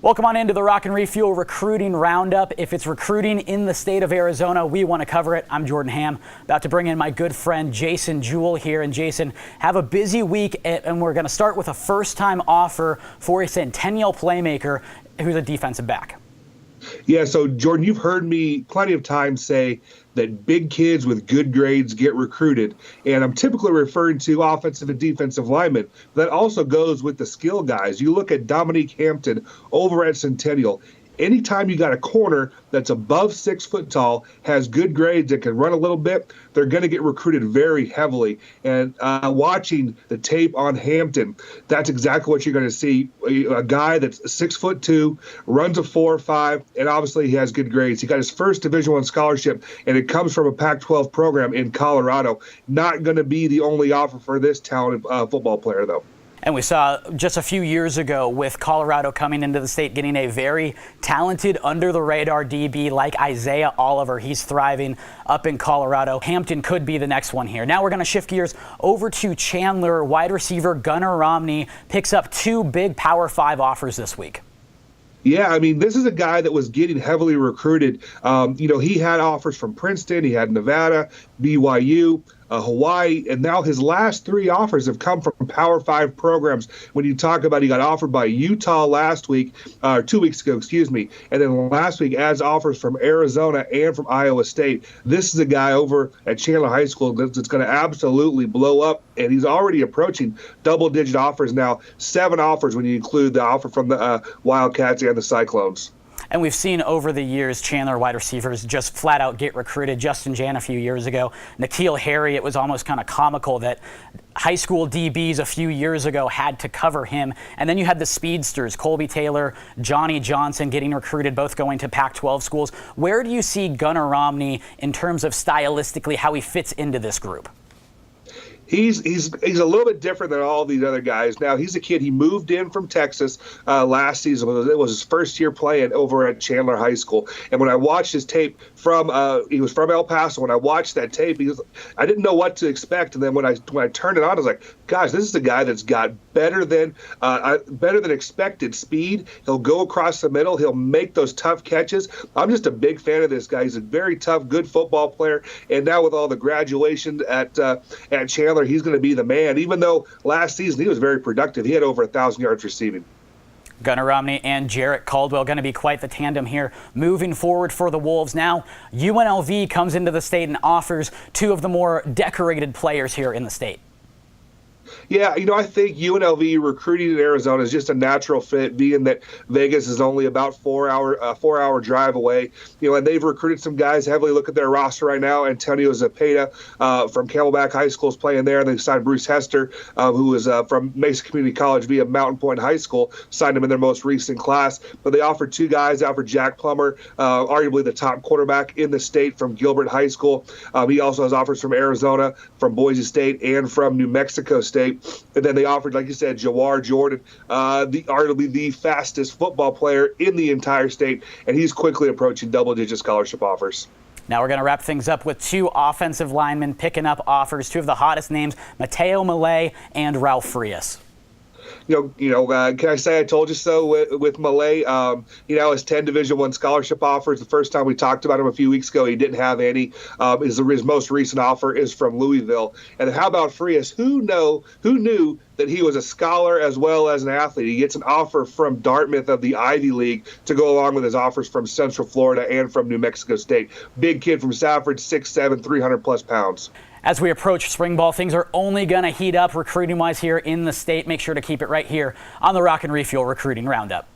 Welcome on into the Rock and Refuel Recruiting Roundup. If it's recruiting in the state of Arizona, we want to cover it. I'm Jordan Ham, about to bring in my good friend Jason Jewell here. And Jason, have a busy week, and we're going to start with a first-time offer for a Centennial playmaker who's a defensive back. Yeah, so Jordan, you've heard me plenty of times say that big kids with good grades get recruited, and I'm typically referring to offensive and defensive linemen. That also goes with the skill guys. You look at Dominique Hampton over at Centennial. Anytime you got a corner that's above 6 foot tall, has good grades, that can run a little bit, they're going to get recruited very heavily. And watching the tape on Hampton, that's exactly what you're going to see. A guy that's 6'2", runs a 4.5, and obviously he has good grades. He got his first Division I scholarship, and it comes from a Pac-12 program in Colorado. Not going to be the only offer for this talented football player, though. And we saw just a few years ago with Colorado coming into the state, getting a very talented under-the-radar DB like Isaiah Oliver. He's thriving up in Colorado. Hampton could be the next one here. Now we're going to shift gears over to Chandler. Wide receiver Gunnar Romney picks up 2 big Power 5 offers this week. Yeah, I mean, this is a guy that was getting heavily recruited. He had offers from Princeton, he had Nevada, BYU, Hawaii, and now his last 3 offers have come from Power 5 programs. When you talk about, he got offered by Utah last week, 2 weeks ago, and then last week as offers from Arizona and from Iowa State. This is a guy over at Chandler High School that's going to absolutely blow up, and he's already approaching double-digit offers now, 7 offers when you include the offer from the Wildcats and the Cyclones. And we've seen over the years Chandler wide receivers just flat out get recruited. Justin Jan a few years ago, N'Keal Harry, it was almost kind of comical that high school DBs a few years ago had to cover him. And then you had the speedsters, Colby Taylor, Johnny Johnson getting recruited, both going to Pac-12 schools. Where do you see Gunnar Romney in terms of stylistically how he fits into this group? He's a little bit different than all these other guys. Now, he's a kid. He moved in from Texas last season. It was his first year playing over at Chandler High School. And when I watched his tape he was from El Paso. When I watched that tape, I didn't know what to expect. And then when I turned it on, I was like, gosh, this is a guy that's got better than expected speed. He'll go across the middle. He'll make those tough catches. I'm just a big fan of this guy. He's a very tough, good football player. And now with all the graduation at Chandler, he's going to be the man, even though last season he was very productive. He had over 1,000 yards receiving. Gunnar Romney and Jarrett Caldwell going to be quite the tandem here moving forward for the Wolves. Now, UNLV comes into the state and offers 2 of the more decorated players here in the state. Yeah, I think UNLV recruiting in Arizona is just a natural fit, being that Vegas is only about 4-hour drive away. And they've recruited some guys heavily. Look at their roster right now. Antonio Zepeda from Camelback High School is playing there. And they signed Bruce Hester, who is from Mesa Community College via Mountain Point High School, signed him in their most recent class. But they offered 2 guys. They offered Jack Plummer, arguably the top quarterback in the state from Gilbert High School. He also has offers from Arizona, from Boise State, and from New Mexico State. And then they offered, like you said, Jawar Jordan, arguably the fastest football player in the entire state, and he's quickly approaching double-digit scholarship offers. Now we're going to wrap things up with 2 offensive linemen picking up offers, 2 of the hottest names, Mateo Malay and Ralph Frias. Can I say I told you so with Malay? His 10 Division I scholarship offers. The first time we talked about him a few weeks ago, he didn't have any. His most recent offer is from Louisville. And how about Frias? Who knew that he was a scholar as well as an athlete? He gets an offer from Dartmouth of the Ivy League to go along with his offers from Central Florida and from New Mexico State. Big kid from Safford, 6'7", 300-plus pounds. As we approach spring ball, things are only going to heat up recruiting-wise here in the state. Make sure to keep it right here on the Rock and Refuel Recruiting Roundup.